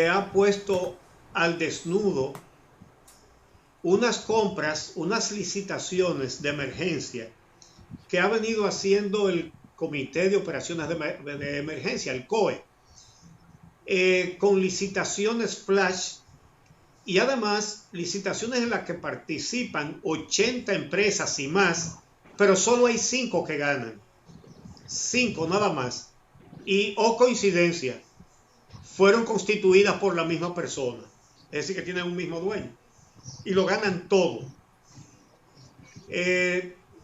ha puesto al desnudo unas compras, unas licitaciones de emergencia que ha venido haciendo el Comité de Operaciones de Emergencia, el COE, con licitaciones flash y además licitaciones en las que participan 80 empresas y más, pero solo hay 5 que ganan. 5 nada más. Y, coincidencia, fueron constituidas por la misma persona. Es decir, que tienen un mismo dueño. Y lo ganan todo.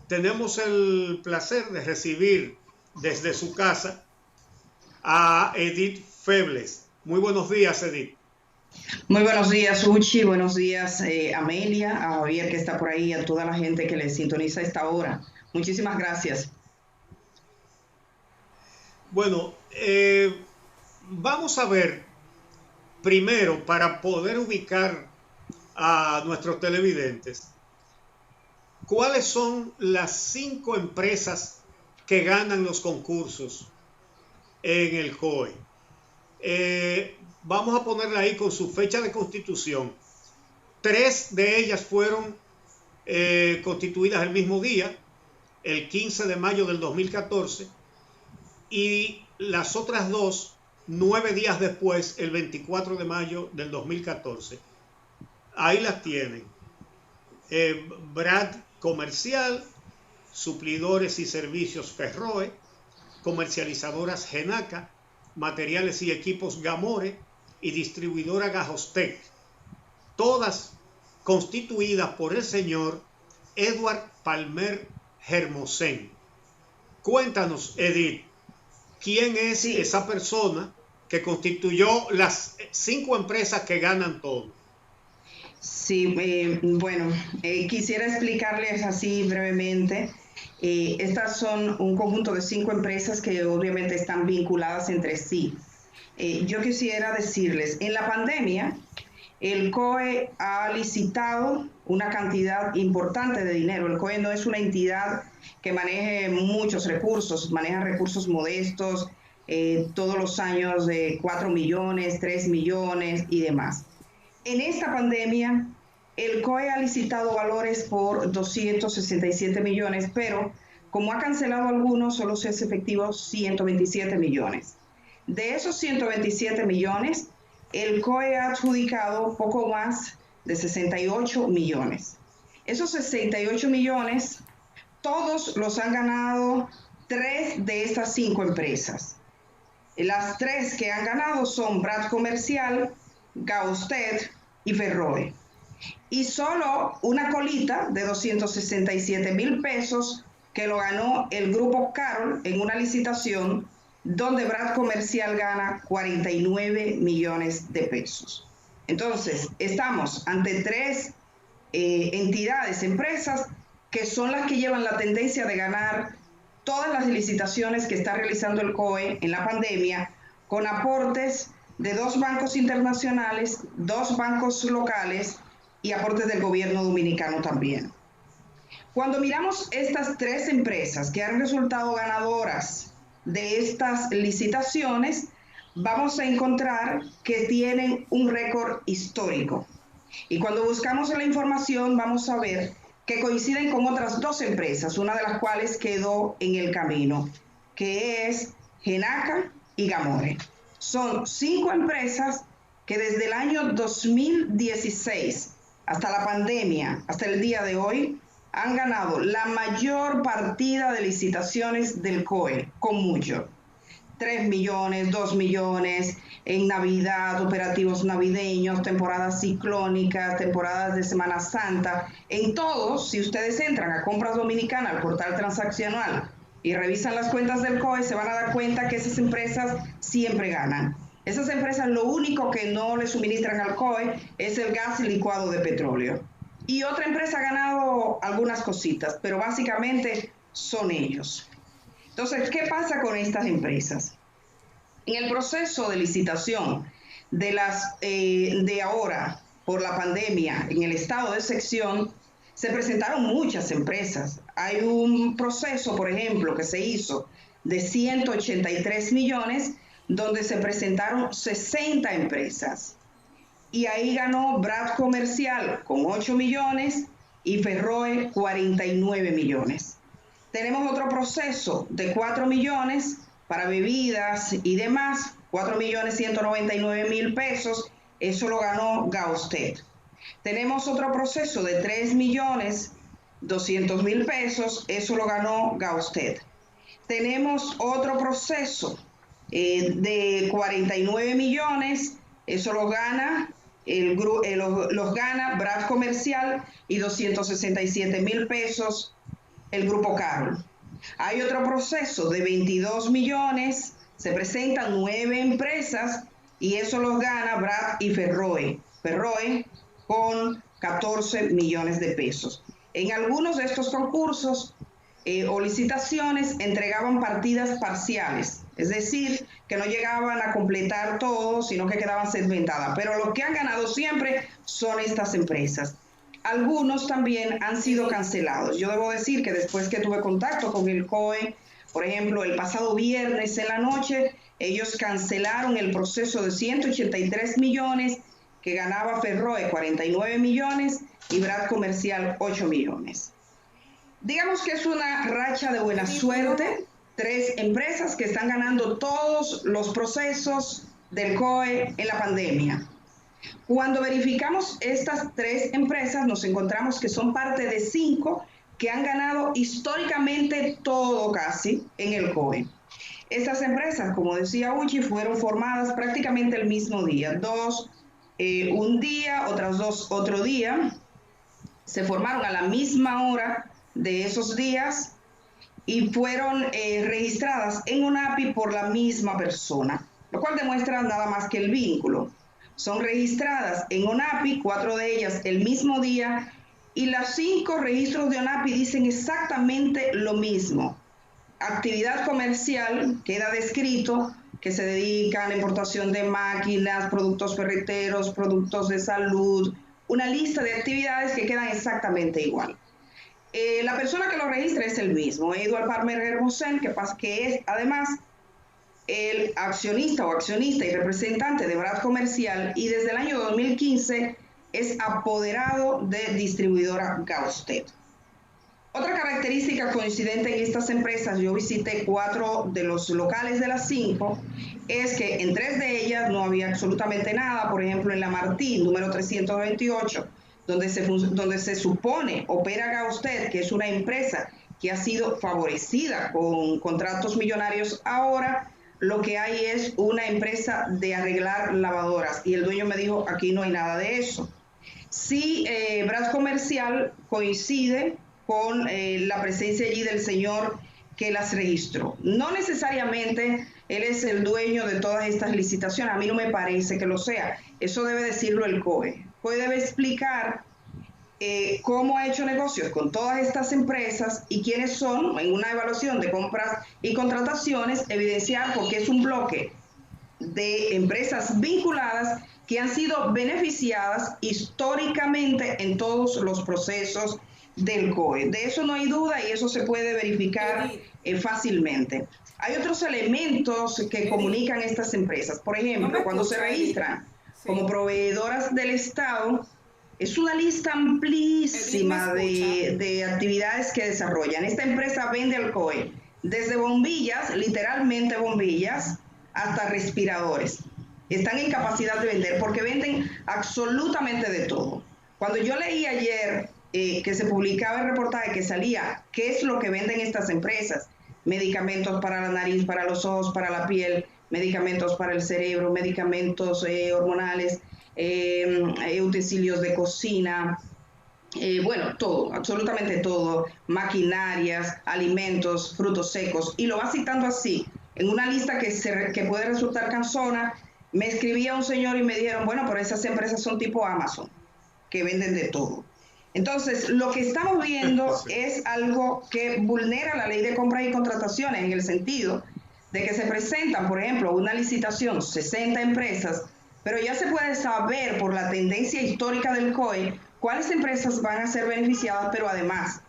Tenemos el placer de recibir desde su casa a Edith Febles. Muy buenos días, Edith. Muy buenos días, Uchi. Buenos días, Amelia, a Javier que está por ahí, a toda la gente que le sintoniza a esta hora. Muchísimas gracias. Bueno, vamos a ver primero, para poder ubicar a nuestros televidentes, ¿cuáles son las 5 empresas que ganan los concursos en el COE? Vamos a ponerla ahí con su fecha de constitución. 3 de ellas fueron constituidas el mismo día, el 15 de mayo del 2014, y las otras 2, 9 días después, el 24 de mayo del 2014. Ahí las tienen. Brad Comercial, Suplidores y Servicios Ferroe, Comercializadoras Genaca, Materiales y Equipos Gamore y Distribuidora Gajostec, todas constituidas por el señor Edward Palmer Hermosén. Cuéntanos, Edith, ¿quién es esa persona que constituyó las 5 empresas que ganan todo? Sí, bueno, quisiera explicarles así brevemente. Estas son un conjunto de 5 empresas que obviamente están vinculadas entre sí. Yo quisiera decirles, en la pandemia, el COE ha licitado una cantidad importante de dinero. El COE no es una entidad que maneje muchos recursos, maneja recursos modestos, todos los años de 4 millones, 3 millones y demás. En esta pandemia, el COE ha licitado valores por 267 millones, pero como ha cancelado algunos, solo se hace efectivo 127 millones. De esos 127 millones, el COE ha adjudicado poco más de 68 millones. Esos 68 millones, todos los han ganado 3 de estas 5 empresas. Las 3 que han ganado son Brad Comercial, Gausted y Ferroe. Y solo una colita de 267,000 pesos que lo ganó el grupo Carol en una licitación donde Brad Comercial gana 49 millones de pesos. Entonces, estamos ante 3 entidades, empresas, que son las que llevan la tendencia de ganar todas las licitaciones que está realizando el COE en la pandemia, con aportes de 2 bancos internacionales, 2 bancos locales y aportes del gobierno dominicano también. Cuando miramos estas 3 empresas que han resultado ganadoras de estas licitaciones, vamos a encontrar que tienen un récord histórico. Y cuando buscamos la información, vamos a ver que coinciden con otras 2 empresas, una de las cuales quedó en el camino, que es Genaca y Gamore. Son 5 empresas que desde el año 2016 hasta la pandemia, hasta el día de hoy, han ganado la mayor partida de licitaciones del COE, con mucho. 3 millones, 2 millones, en Navidad, operativos navideños, temporadas ciclónicas, temporadas de Semana Santa. En todos, si ustedes entran a Compras Dominicanas, al portal transaccional, y revisan las cuentas del COE, se van a dar cuenta que esas empresas siempre ganan. Esas empresas lo único que no le suministran al COE es el gas licuado de petróleo. Y otra empresa ha ganado algunas cositas, pero básicamente son ellos. Entonces, ¿qué pasa con estas empresas? En el proceso de licitación de ahora, por la pandemia, en el estado de excepción, se presentaron muchas empresas. Hay un proceso, por ejemplo, que se hizo de 183 millones, donde se presentaron 60 empresas. Y ahí ganó Brad Comercial con 8 millones y Ferroe 49 millones. Tenemos otro proceso de 4 millones para bebidas y demás, 4.199.000 pesos, eso lo ganó Gausted. Tenemos otro proceso de 3.200.000 pesos, eso lo ganó Gausted. Tenemos otro proceso de 49 millones, eso lo gana los gana Brad Comercial, y 267.000 pesos el Grupo Carol. Hay otro proceso de 22 millones, se presentan 9 empresas y eso los gana Brad y Ferroe con 14 millones de pesos. En algunos de estos concursos o licitaciones entregaban partidas parciales, es decir, que no llegaban a completar todo, sino que quedaban segmentadas. Pero lo que han ganado siempre son estas empresas. Algunos también han sido cancelados. Yo debo decir que después que tuve contacto con el COE, por ejemplo, el pasado viernes en la noche, ellos cancelaron el proceso de 183 millones que ganaba Ferroe, 49 millones, y Brad Comercial, 8 millones. Digamos que es una racha de buena suerte, 3 empresas que están ganando todos los procesos del COE en la pandemia. Cuando verificamos estas 3 empresas, nos encontramos que son parte de 5 que han ganado históricamente todo casi en el COE. Estas empresas, como decía Uchi, fueron formadas prácticamente el mismo día, 2 un día, otras 2 otro día, se formaron a la misma hora de esos días y fueron registradas en ONAPI por la misma persona, lo cual demuestra nada más que el vínculo. Son registradas en ONAPI, 4 de ellas el mismo día, y los 5 registros de ONAPI dicen exactamente lo mismo. Actividad comercial, queda descrito que se dedican a la importación de máquinas, productos ferreteros, productos de salud, una lista de actividades que quedan exactamente igual. La persona que lo registra es el mismo, Eduard Palmer Hermosen, que es además el accionista y representante de Brad Comercial, y desde el año 2015 es apoderado de distribuidora Gausted. Otra característica coincidente en estas empresas, yo visité 4 de los locales de las 5, es que en 3 de ellas no había absolutamente nada. Por ejemplo, en la Martín, número 328, donde se supone opera Gausted, que es una empresa que ha sido favorecida con contratos millonarios ahora, lo que hay es una empresa de arreglar lavadoras, y el dueño me dijo, aquí no hay nada de eso. Sí, Brad Comercial coincide con la presencia allí del señor que las registró. No necesariamente él es el dueño de todas estas licitaciones, a mí no me parece que lo sea, eso debe decirlo el COE. El COE debe explicar cómo ha hecho negocios con todas estas empresas y quiénes son, en una evaluación de compras y contrataciones, evidenciar porque es un bloque de empresas vinculadas que han sido beneficiadas históricamente en todos los procesos del COE. De eso no hay duda y eso se puede verificar fácilmente. Hay otros elementos que comunican estas empresas. Por ejemplo, cuando se registran como proveedoras del Estado, es una lista amplísima de actividades que desarrollan. Esta empresa vende al COE desde bombillas, literalmente bombillas, hasta respiradores. Están en capacidad de vender porque venden absolutamente de todo. Cuando yo leí ayer que se publicaba el reportaje que salía, ¿qué es lo que venden estas empresas? Medicamentos para la nariz, para los ojos, para la piel, medicamentos para el cerebro, medicamentos hormonales, utensilios de cocina, bueno, todo, absolutamente todo, maquinarias, alimentos, frutos secos, y lo va citando así, en una lista que puede resultar cansona. Me escribía un señor y me dijeron, bueno, pero esas empresas son tipo Amazon, que venden de todo. Entonces, lo que estamos viendo es algo que vulnera la ley de compras y contrataciones, en el sentido de que se presentan, por ejemplo, una licitación, 60 empresas, pero ya se puede saber por la tendencia histórica del COE cuáles empresas van a ser beneficiadas, pero además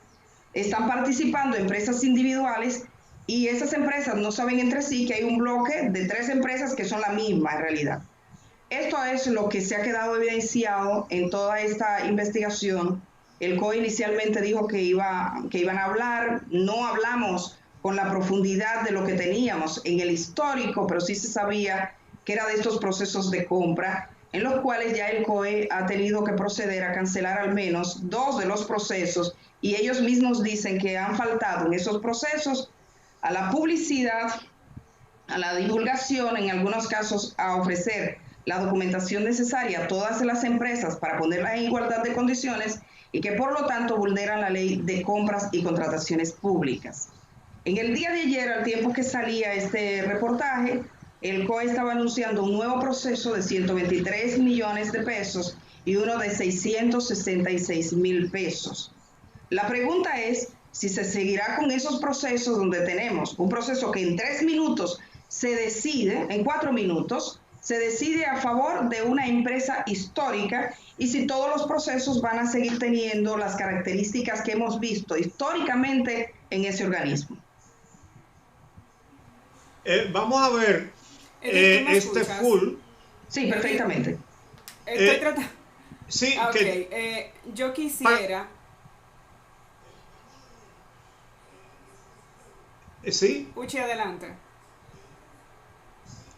están participando empresas individuales y esas empresas no saben entre sí que hay un bloque de 3 empresas que son la misma en realidad. Esto es lo que se ha quedado evidenciado en toda esta investigación. El COE inicialmente dijo que iban a hablar, no hablamos con la profundidad de lo que teníamos en el histórico, pero sí se sabía que era de estos procesos de compra, en los cuales ya el COE ha tenido que proceder a cancelar al menos 2 de los procesos, y ellos mismos dicen que han faltado en esos procesos a la publicidad, a la divulgación, en algunos casos a ofrecer la documentación necesaria a todas las empresas para ponerlas en igualdad de condiciones, y que por lo tanto vulneran la ley de compras y contrataciones públicas. En el día de ayer, al tiempo que salía este reportaje, el COE estaba anunciando un nuevo proceso de 123 millones de pesos y uno de 666,000 pesos. La pregunta es si se seguirá con esos procesos donde tenemos un proceso que en 3 minutos se decide, en 4 minutos, se decide a favor de una empresa histórica, y si todos los procesos van a seguir teniendo las características que hemos visto históricamente en ese organismo. Vamos a ver este full. Sí, perfectamente. Estoy tratando. Sí, okay. Yo quisiera. Sí. Uchi, adelante.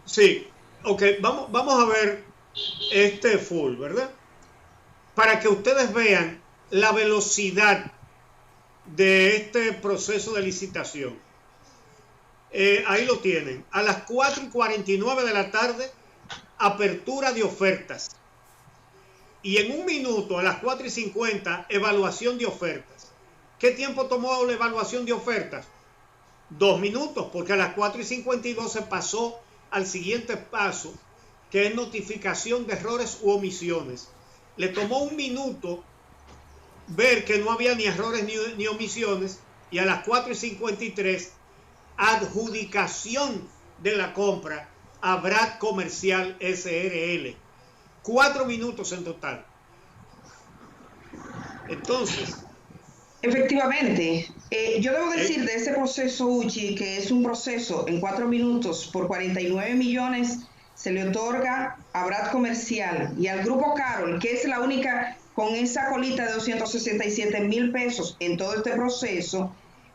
Sí, ok, vamos a ver este full, ¿verdad? Para que ustedes vean la velocidad de este proceso de licitación. Ahí lo tienen. A las 4:49 de la tarde, apertura de ofertas. Y en 1 minuto, a las 4:50, evaluación de ofertas. ¿Qué tiempo tomó la evaluación de ofertas? 2 minutos, porque a las 4:52 se pasó al siguiente paso, que es notificación de errores u omisiones. Le tomó 1 minuto ver que no había ni errores ni omisiones, y a las 4:53 adjudicación de la compra a Brad Comercial SRL. 4 minutos en total. Entonces, efectivamente, yo debo decir de ese proceso, Uchi, que es un proceso en 4 minutos por 49 millones, se le otorga a Brad Comercial y al Grupo Carol, que es la única con esa colita de 267,000 pesos en todo este proceso,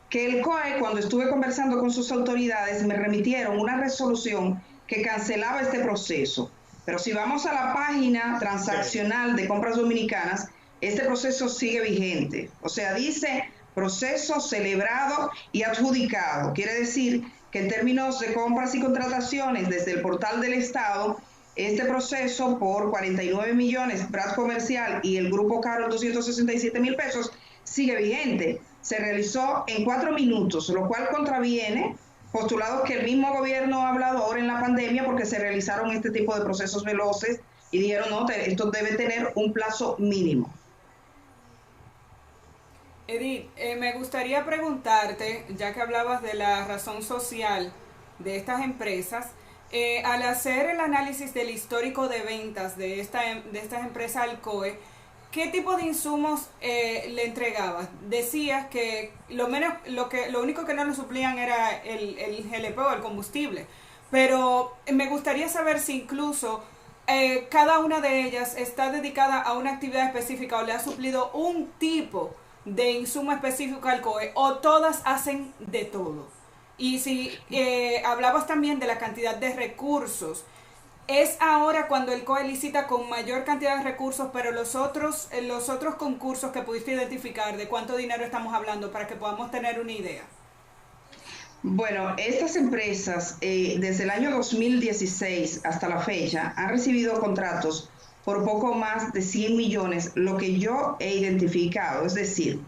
que el COE, cuando estuve conversando con sus autoridades, me remitieron una resolución que cancelaba este proceso. Pero si vamos a la página transaccional de Compras Dominicanas, este proceso sigue vigente. O sea, dice proceso celebrado y adjudicado. Quiere decir que en términos de compras y contrataciones desde el portal del Estado, este proceso por 49 millones, Brad Comercial y el Grupo Carol 267,000 pesos, sigue vigente. Se realizó en 4 minutos, lo cual contraviene postulados que el mismo gobierno ha hablado ahora en la pandemia, porque se realizaron este tipo de procesos veloces y dijeron, no, esto debe tener un plazo mínimo. Edith, me gustaría preguntarte, ya que hablabas de la razón social de estas empresas, al hacer el análisis del histórico de ventas de estas empresas al COE, ¿qué tipo de insumos le entregabas? Decías que lo único que no le suplían era el GLP o el combustible, pero me gustaría saber si incluso cada una de ellas está dedicada a una actividad específica o le ha suplido un tipo de insumo específico al COE, o todas hacen de todo. Y si hablabas también de la cantidad de recursos, es ahora cuando el COE licita con mayor cantidad de recursos, pero los otros concursos que pudiste identificar, ¿de cuánto dinero estamos hablando para que podamos tener una idea? Bueno, estas empresas desde el año 2016 hasta la fecha han recibido contratos por poco más de 100 millones, lo que yo he identificado. Es decir,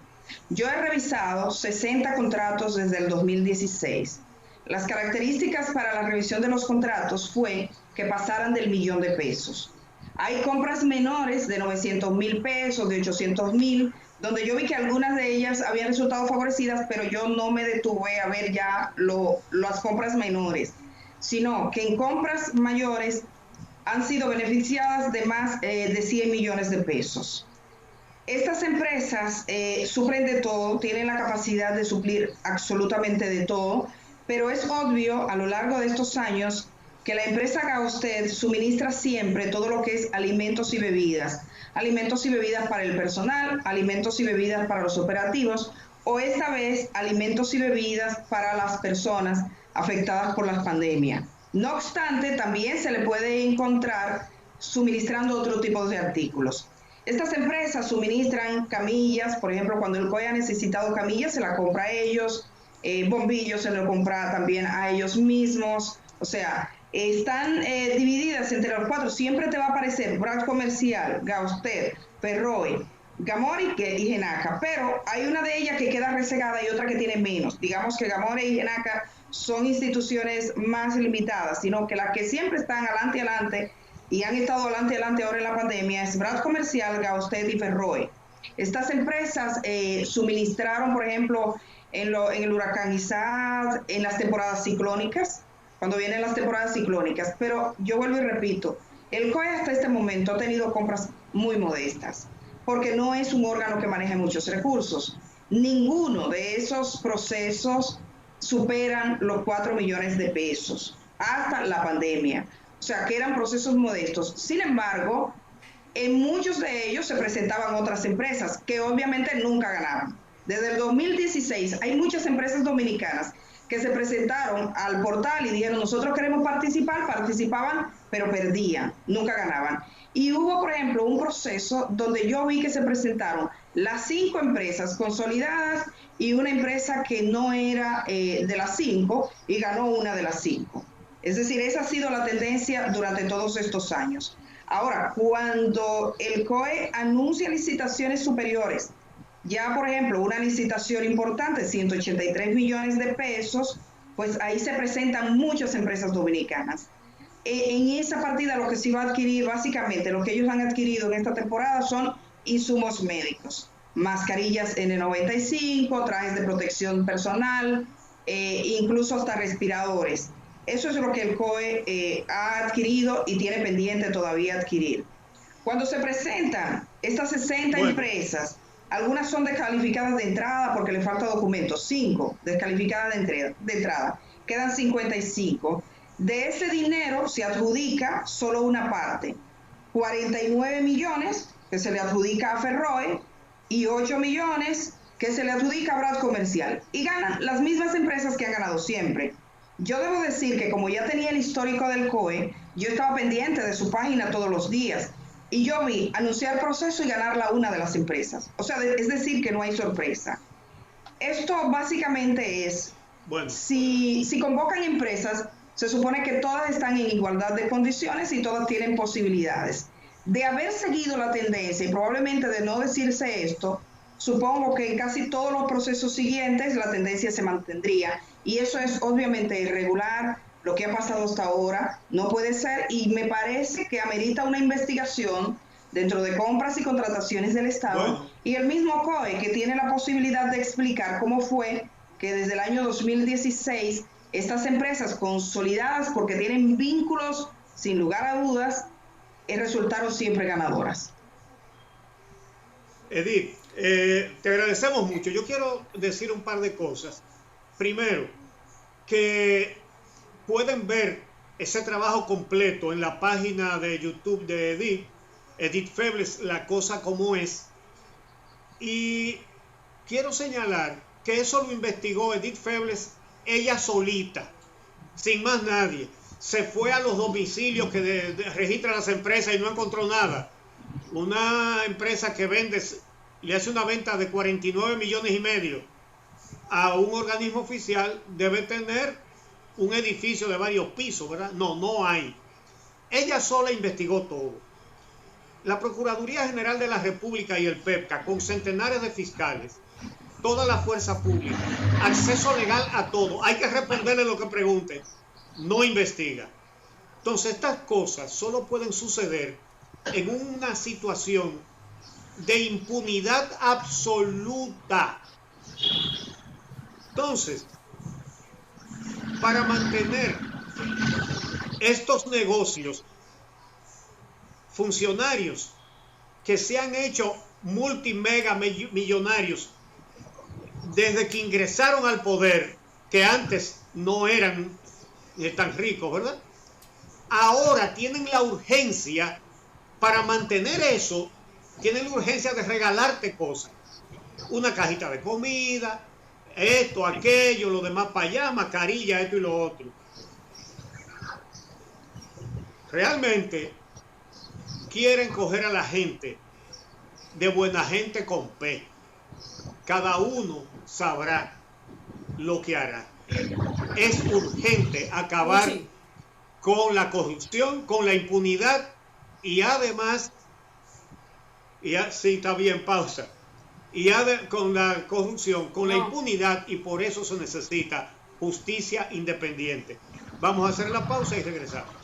yo he revisado 60 contratos desde el 2016. Las características para la revisión de los contratos fue que pasaran del millón de pesos. Hay compras menores de 900,000 pesos, de 800,000, donde yo vi que algunas de ellas habían resultado favorecidas, pero yo no me detuve a ver ya las compras menores, sino que en compras mayores han sido beneficiadas de más de 100 millones de pesos. Estas empresas suplen de todo, tienen la capacidad de suplir absolutamente de todo, pero es obvio a lo largo de estos años que la empresa Gausted suministra siempre todo lo que es alimentos y bebidas para el personal, alimentos y bebidas para los operativos, o esta vez alimentos y bebidas para las personas afectadas por la pandemia. No obstante, también se le puede encontrar suministrando otro tipo de artículos. Estas empresas suministran camillas, por ejemplo, cuando el COE ha necesitado camillas, se la compra a ellos, bombillos se lo compra también a ellos mismos, o sea, están divididas entre los 4. Siempre te va a aparecer Brad Comercial, Gausted, Ferroy, Gamori y Genaca, pero hay una de ellas que queda rezagada y otra que tiene menos. Digamos que Gamori y Genaca son instituciones más limitadas, sino que las que siempre están adelante y han estado adelante ahora en la pandemia es Brad Comercial, Gausted y Ferroy. Estas empresas suministraron, por ejemplo, en el huracán Isaac, en las temporadas ciclónicas, cuando vienen las temporadas ciclónicas, pero yo vuelvo y repito, el COE hasta este momento ha tenido compras muy modestas, porque no es un órgano que maneje muchos recursos. Ninguno de esos procesos superan los 4 millones de pesos hasta la pandemia, o sea que eran procesos modestos. Sin embargo, en muchos de ellos se presentaban otras empresas que obviamente nunca ganaban. Desde el 2016 hay muchas empresas dominicanas que se presentaron al portal y dijeron nosotros queremos participar, participaban pero perdían, nunca ganaban. Y hubo, por ejemplo, un proceso donde yo vi que se presentaron las 5 empresas consolidadas y una empresa que no era de las 5 y ganó una de las 5. Es decir, esa ha sido la tendencia durante todos estos años. Ahora, cuando el COE anuncia licitaciones superiores, ya por ejemplo una licitación importante, 183 millones de pesos, pues ahí se presentan muchas empresas dominicanas. En esa partida lo que se va a adquirir, básicamente lo que ellos han adquirido en esta temporada son insumos médicos, mascarillas N95, trajes de protección personal, incluso hasta respiradores. Eso es lo que el COE ha adquirido y tiene pendiente todavía adquirir. Cuando se presentan estas 60 empresas, algunas son descalificadas de entrada porque le falta documentos, 5 descalificadas de entrada, quedan 55. De ese dinero se adjudica solo una parte, 49 millones que se le adjudica a Ferroy y 8 millones que se le adjudica a Brad Comercial. Y ganan las mismas empresas que han ganado siempre. Yo debo decir que como ya tenía el histórico del COE, yo estaba pendiente de su página todos los días. Y yo vi anunciar proceso y ganarla una de las empresas. O sea, es decir, que no hay sorpresa. Esto básicamente es, bueno, si convocan empresas, se supone que todas están en igualdad de condiciones y todas tienen posibilidades. De haber seguido la tendencia y probablemente de no decirse esto, supongo que en casi todos los procesos siguientes la tendencia se mantendría. Y eso es obviamente irregular. Lo que ha pasado hasta ahora no puede ser y me parece que amerita una investigación dentro de compras y contrataciones del Estado y el mismo COE que tiene la posibilidad de explicar cómo fue que desde el año 2016 estas empresas consolidadas porque tienen vínculos sin lugar a dudas resultaron siempre ganadoras. Edith, te agradecemos mucho. Yo quiero decir un par de cosas. Primero, que pueden ver ese trabajo completo en la página de YouTube de Edith Febles, La Cosa Como Es. Y quiero señalar que eso lo investigó Edith Febles ella solita, sin más nadie. Se fue a los domicilios que registran las empresas y no encontró nada. Una empresa que vende, le hace una venta de 49 millones y medio a un organismo oficial, debe tener un edificio de varios pisos, ¿verdad? No hay. Ella sola investigó todo. La Procuraduría General de la República y el PEPCA, con centenares de fiscales, toda la fuerza pública, acceso legal a todo. Hay que responderle lo que pregunte. No investiga. Entonces, estas cosas solo pueden suceder en una situación de impunidad absoluta. Entonces, para mantener estos negocios, funcionarios que se han hecho multimega millonarios desde que ingresaron al poder, que antes no eran tan ricos, ¿verdad? Ahora tienen la urgencia para mantener eso, tienen la urgencia de regalarte cosas. Una cajita de comida, esto, aquello, lo demás para allá, mascarilla, esto y lo otro. Realmente quieren coger a la gente de buena gente con P. Cada uno sabrá lo que hará. Es urgente acabar con la corrupción, con la impunidad y además, sí, está bien, pausa, y con la corrupción, con la impunidad, y por eso se necesita justicia independiente. Vamos a hacer la pausa y regresamos.